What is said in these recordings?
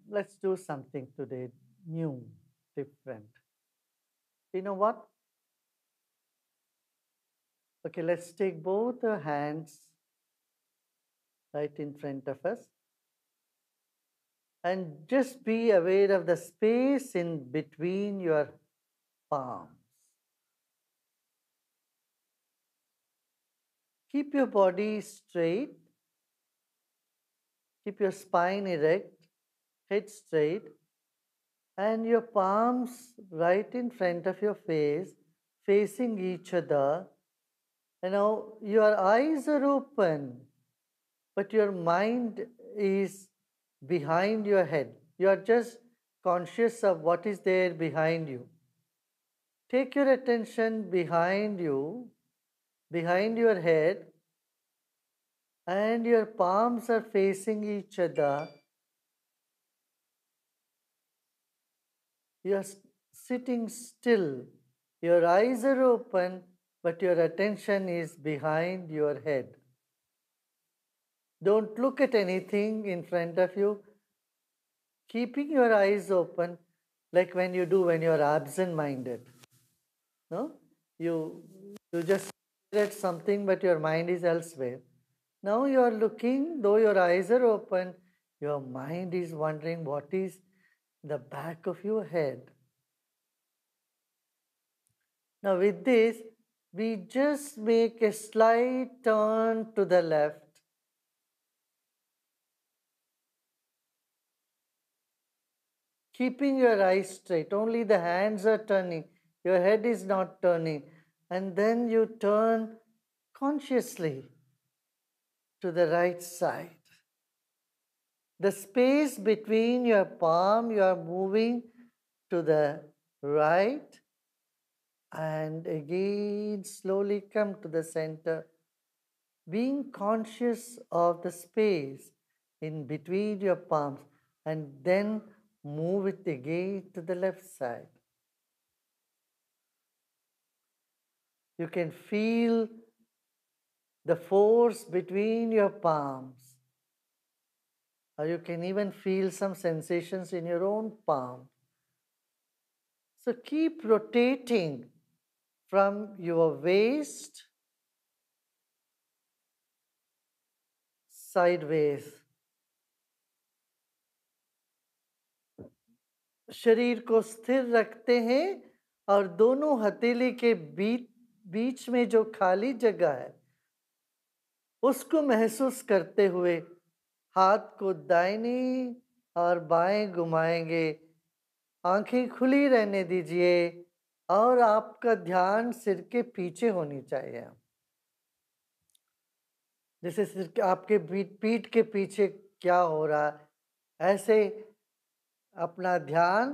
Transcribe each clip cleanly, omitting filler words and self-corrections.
let's do something today new, different. You know what? Okay, let's take both the hands right in front of us and just be aware of the space in between your palms. Keep your body straight, keep your spine erect, head straight, and your palms right in front of your face, facing each other. You know, your eyes are open, but your mind is behind your head. You are just conscious of what is there behind you. Take your attention behind you, behind your head, and your palms are facing each other. You are sitting still. Your eyes are open, but your attention is behind your head. Don't look at anything in front of you. Keeping your eyes open, like when you do when you're absent minded. No? You, you just stare at something, but your mind is elsewhere. Now you are looking, though your eyes are open, your mind is wondering what is the back of your head. Now, with this, we just make a slight turn to the left. Keeping your eyes straight, only the hands are turning, your head is not turning. And then you turn consciously to the right side. The space between your palm, you are moving to the right and again slowly come to the center, being conscious of the space in between your palms, and then move it again to the left side. You can feel the force between your palms, or you can even feel some sensations in your own palm. So keep rotating from your waist sideways. शरीर को स्थिर रखते हैं और दोनों हथेली के बीच में जो खाली जगह है उसको महसूस करते हुए हाथ को दाहिनी और बाएं घुमाएंगे। आंखें खुली रहने दीजिए और आपका ध्यान सिर के पीछे होनी चाहिए। जैसे सिर आपके पीठ के पीछे क्या हो रहा है, ऐसे अपना ध्यान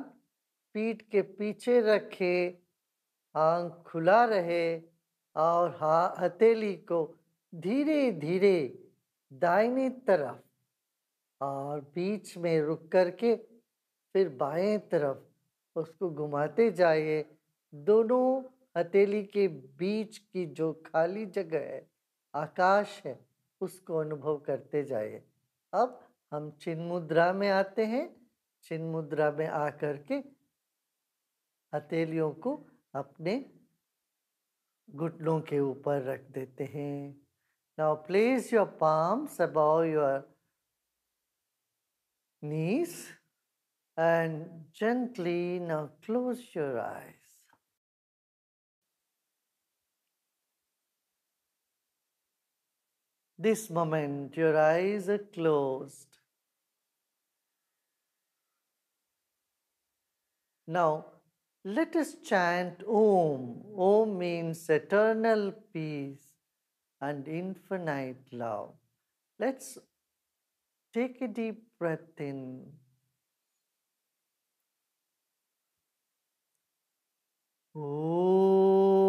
पीठ के पीछे रखे, आंख खुला रहे और हथेली को धीरे धीरे दाहिनी तरफ और बीच में रुक करके फिर बाएं तरफ उसको घुमाते जाइए। दोनों हथेली के बीच की जो खाली जगह है, आकाश है, उसको अनुभव करते जाइए। अब हम चिन्ह मुद्रा में आते हैं। चिन्ह मुद्रा में आकर के हथेलियों को अपने घुटनों के ऊपर रख देते हैं। Now place your palms above your knees and gently now close your eyes. This moment your eyes are closed. Now let us chant Om. Om means eternal peace and infinite love. Let's take a deep breath in. Om.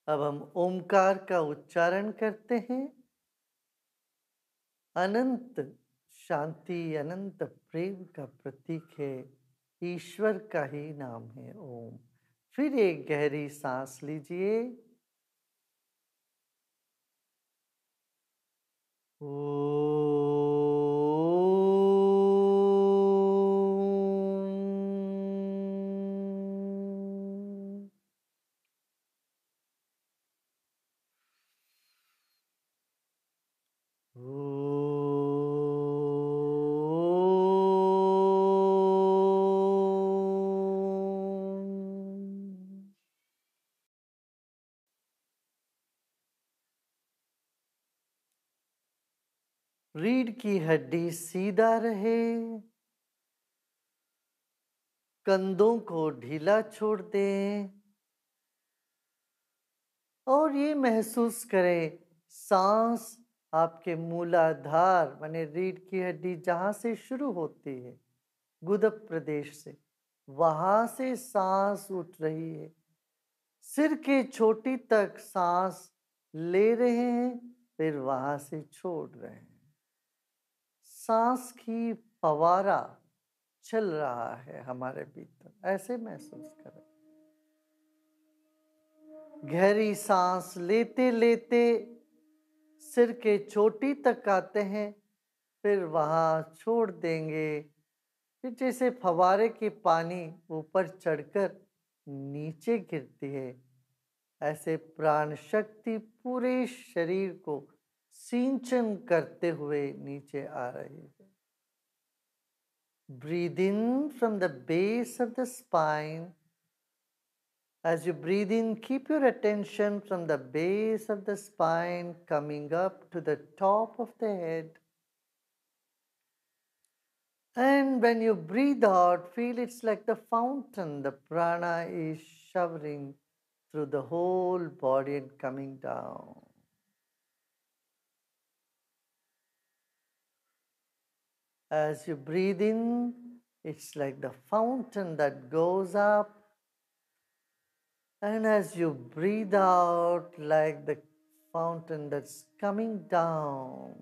अब हम ओमकार का उच्चारण करते हैं। अनंत शांति, अनंत प्रेम का प्रतीक है, ईश्वर का ही नाम है ओम। फिर एक गहरी सांस लीजिए रीढ़ की हड्डी सीधा रहे, कंधों को ढीला छोड़ दें और ये महसूस करें सांस आपके मूलाधार माने रीढ़ की हड्डी जहां से शुरू होती है, गुदप प्रदेश से, वहां से सांस उठ रही है, सिर के चोटी तक सांस ले रहे हैं, फिर वहां से छोड़ रहे हैं। सांस की फवारा चल रहा है हमारे भीतर, ऐसे महसूस करें। गहरी सांस लेते लेते सिर के चोटी तक आते हैं, फिर वहां छोड़ देंगे। फिर जैसे फवारे की पानी ऊपर चढ़कर नीचे गिरती है, ऐसे प्राण शक्ति पूरे शरीर को सिंचन करते हुए नीचे आ रही है। Breathe in from the base of the spine. As you breathe in, keep your attention from the base of the spine coming up to the top of the head. And when you breathe out, feel it's like the fountain. The prana is showering through the whole body and coming down. As you breathe in, it's like the fountain that goes up. And as you breathe out, like the fountain that's coming down,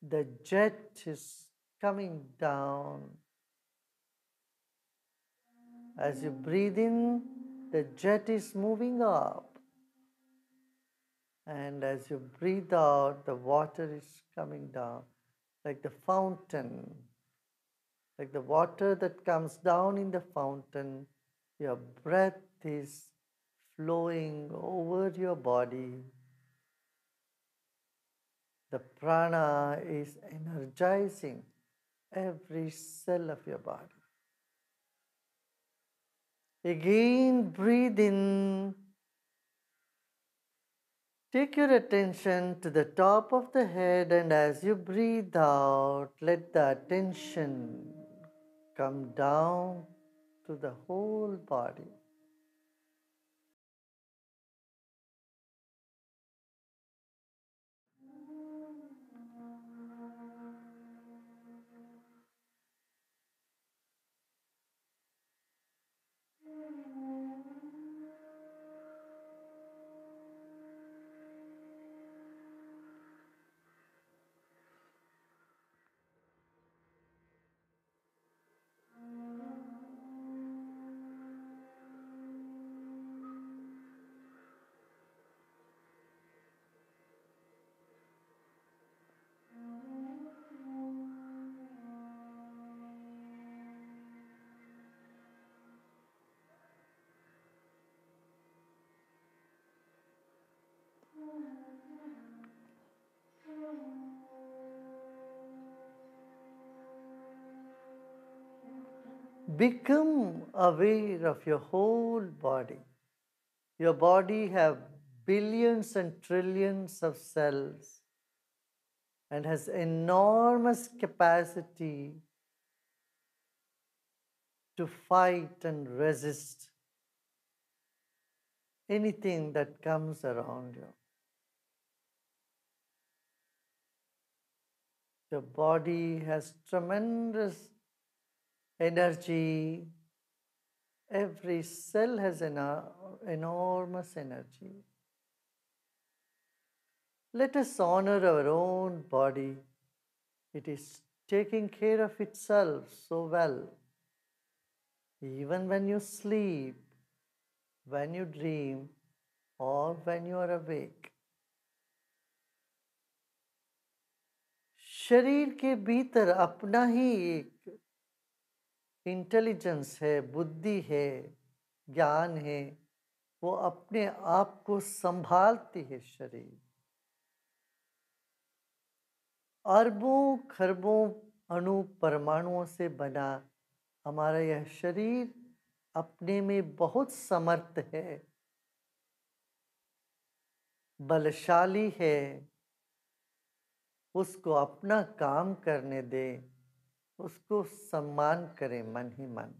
the jet is coming down. As you breathe in, the jet is moving up. And as you breathe out, the water is coming down like the fountain, like the water that comes down in the fountain. Your breath is flowing over your body. The prana is energizing every cell of your body. Again, breathe in. Take your attention to the top of the head, and as you breathe out, let the attention come down to the whole body. Become aware of your whole body. Your body have billions and trillions of cells and has enormous capacity to fight and resist anything that comes around you. The body has tremendous energy. Every cell has an enormous energy. Let us honor our own body. It is taking care of itself so well. Even when you sleep, when you dream, or when you are awake. शरीर के भीतर अपना ही एक intelligence है, बुद्धि है, ज्ञान है, वो अपने आप को संभालती है। शरीर अरबों खरबों अणु परमाणुओं से बना हमारा यह शरीर अपने में बहुत समर्थ है। बलशाली है, उसको अपना काम करने दे, उसको सम्मान करें मन ही मन।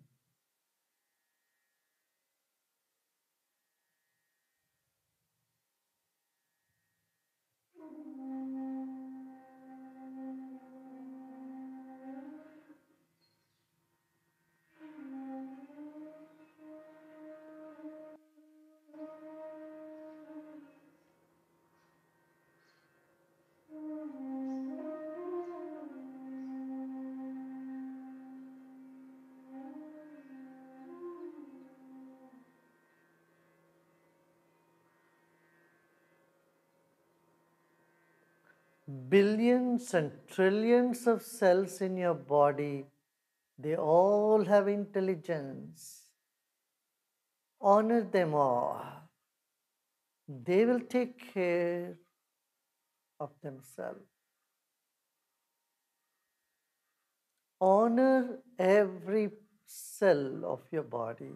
Billions and trillions of cells in your body, they all have intelligence. Honor them all. They will take care of themselves. Honor every cell of your body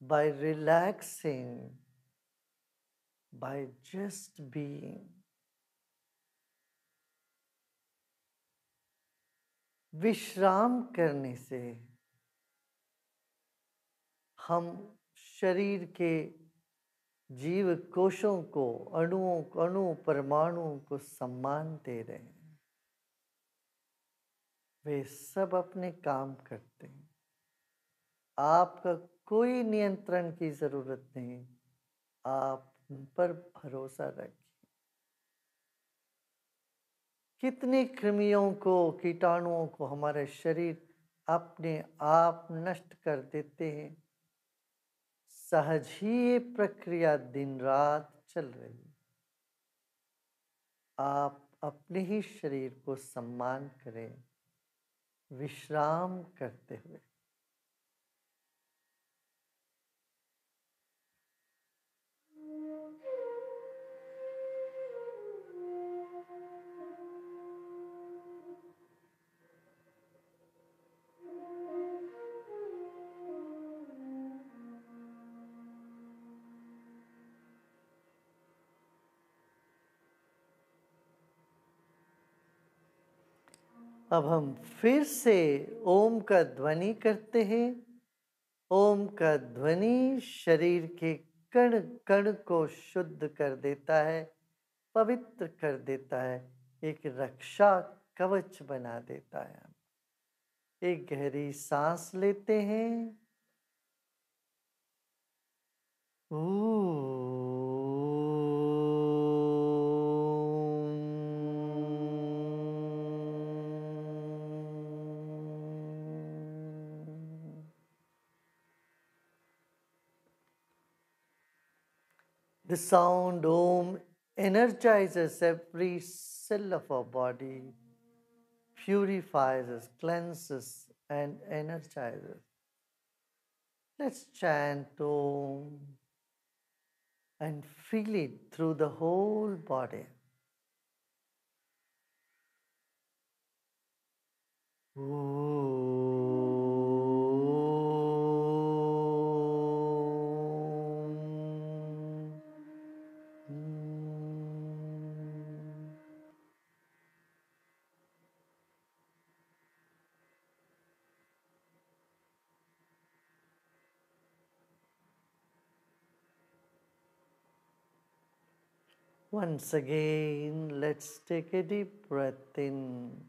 by relaxing, by just being. विश्राम करने से हम शरीर के जीव कोशों को, अणुओं को, अणु परमाणुओं को सम्मान दे रहे हैं। वे सब अपने काम करते हैं। आपका कोई नियंत्रण की जरूरत नहीं, आप उन पर भरोसा रखिए। कितने कृमियों को, कीटाणुओं को हमारे शरीर अपने आप नष्ट कर देते हैं। सहज ही ये प्रक्रिया दिन रात चल रही है। आप अपने ही शरीर को सम्मान करें, विश्राम करते हुए। अब हम फिर से ओम का ध्वनि करते हैं। ओम का ध्वनि शरीर के कण कण को शुद्ध कर देता है, पवित्र कर देता है, एक रक्षा कवच बना देता है। एक गहरी सांस लेते हैं। The sound Om energizes every cell of our body, purifies us, cleanses, and energizes. Let's chant Om and feel it through the whole body. Once again, let's take a deep breath in.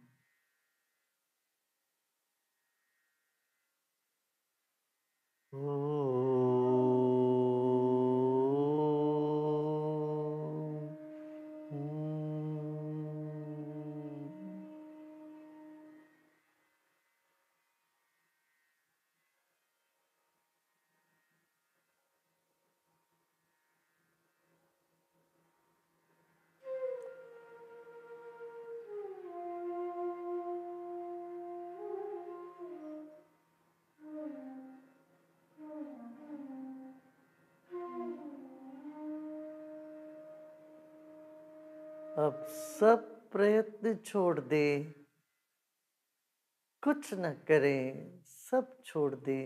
अब सब प्रयत्न छोड़ दे, कुछ न करें, सब छोड़ दे,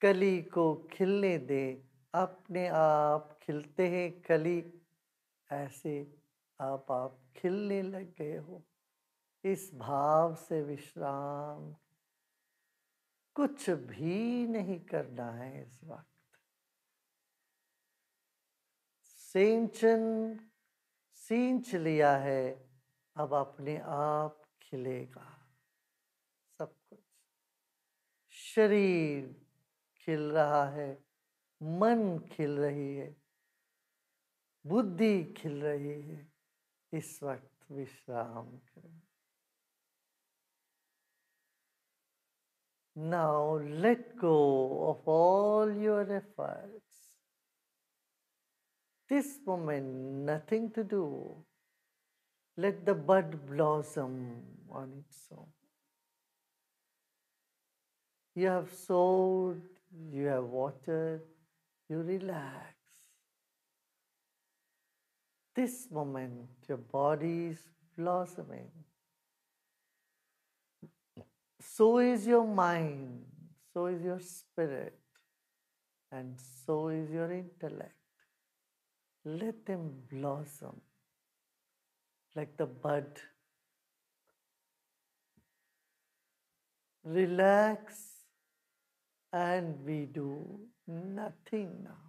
कली को खिलने दे। अपने आप खिलते हैं कली ऐसे आप खिलने लग गए हो। इस भाव से विश्राम, कुछ भी नहीं करना है इस वक्त। सिंचन सींच लिया है, अब अपने आप खिलेगा सब कुछ। शरीर खिल रहा है, मन खिल रही है, बुद्धि खिल रही है। इस वक्त विश्राम करें। Now let go of all your efforts. This moment, nothing to do. Let the bud blossom on its own. You have sowed, you have watered, you relax. This moment, your body is blossoming. So is your mind, so is your spirit, and so is your intellect. Let them blossom like the bud. Relax, and we do nothing now.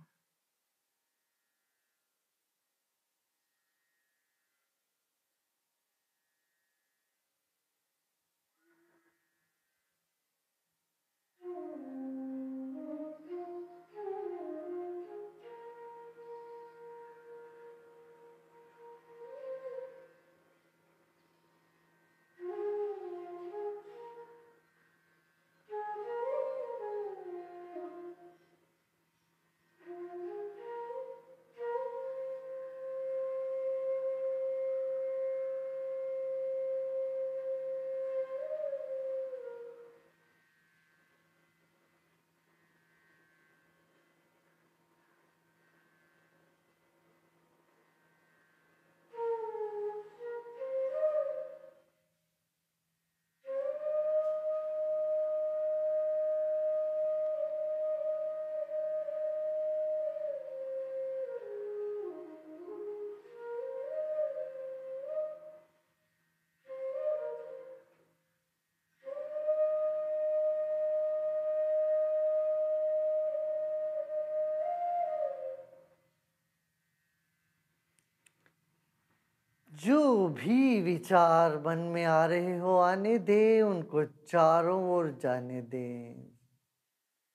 जो भी विचार मन में आ रहे हो आने दे, उनको चारों ओर जाने दें।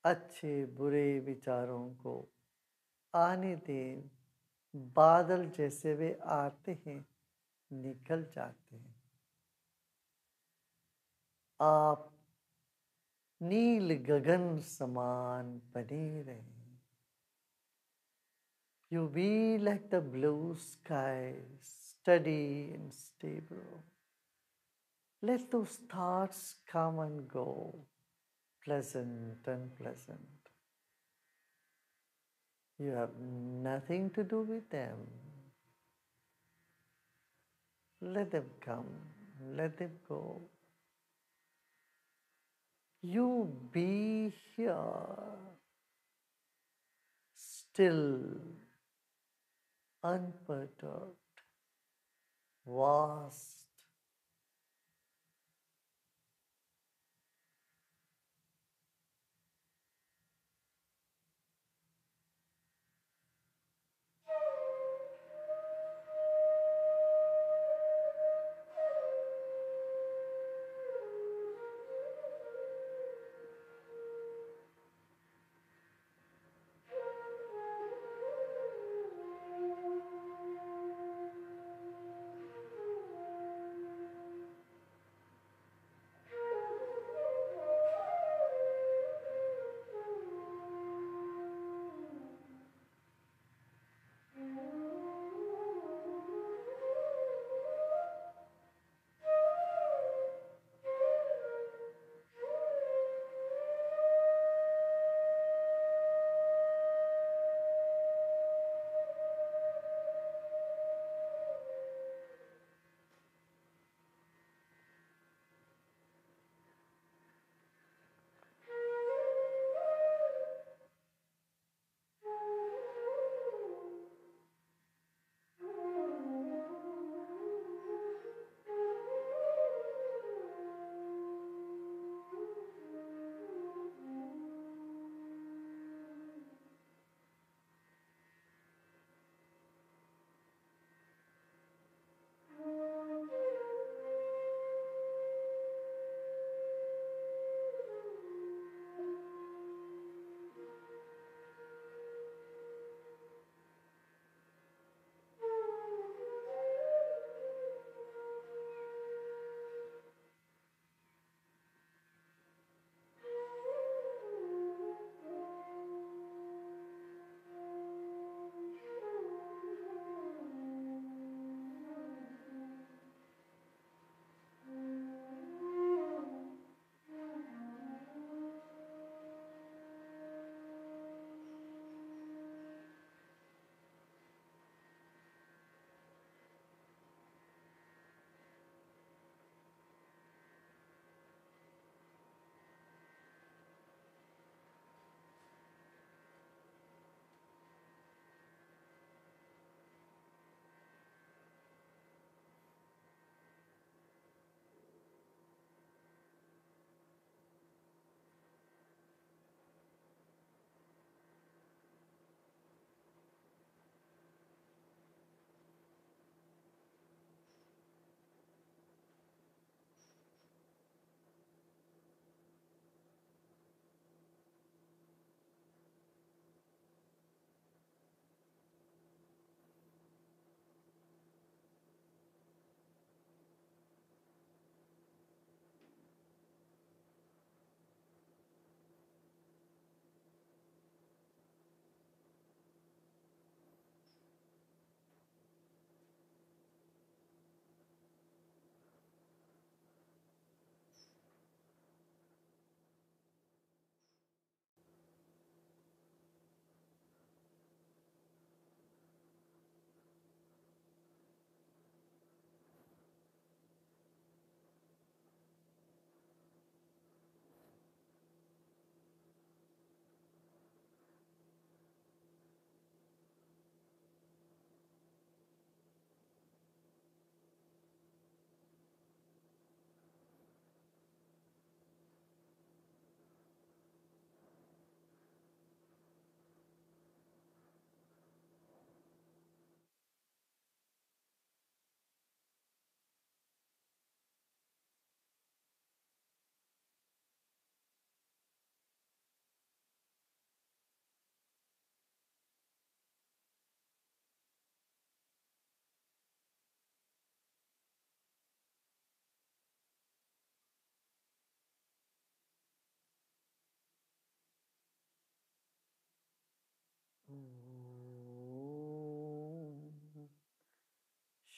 अच्छे बुरे विचारों को आने दें। बादल जैसे वे आते हैं, निकल जाते हैं। आप नील गगन समान बने रहें। You be like the blue sky, steady and stable. Let those thoughts come and go, pleasant and pleasant. You have nothing to do with them. Let them come, let them go. You be here, still, unperturbed, vast.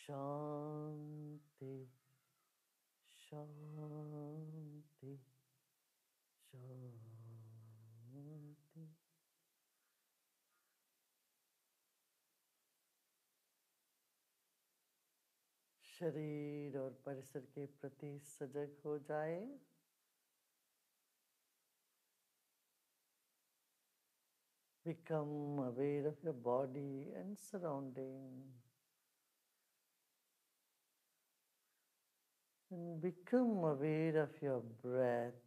शांति शांति शांति। शरीर और परिसर के प्रति सजग हो जाए। Become aware of your body and surrounding. And become aware of your breath.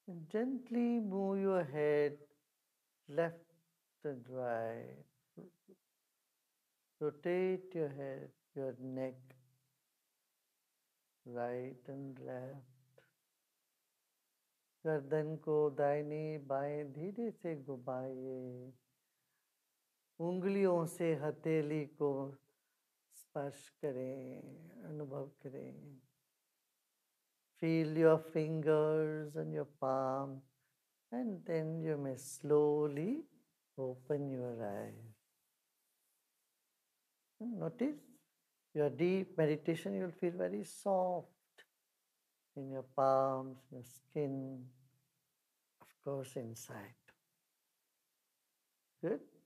And gently move your head left and right. Rotate your head, your neck, right and left. गर्दन को दाहिने बाएं धीरे से घुमाइए। उंगलियों से हथेली को स्पर्श करें, अनुभव करें। Feel your fingers and your palm, and then you may slowly open your eyes. Notice your deep meditation, you'll feel very soft in your palms, your skin, of course, inside. Good.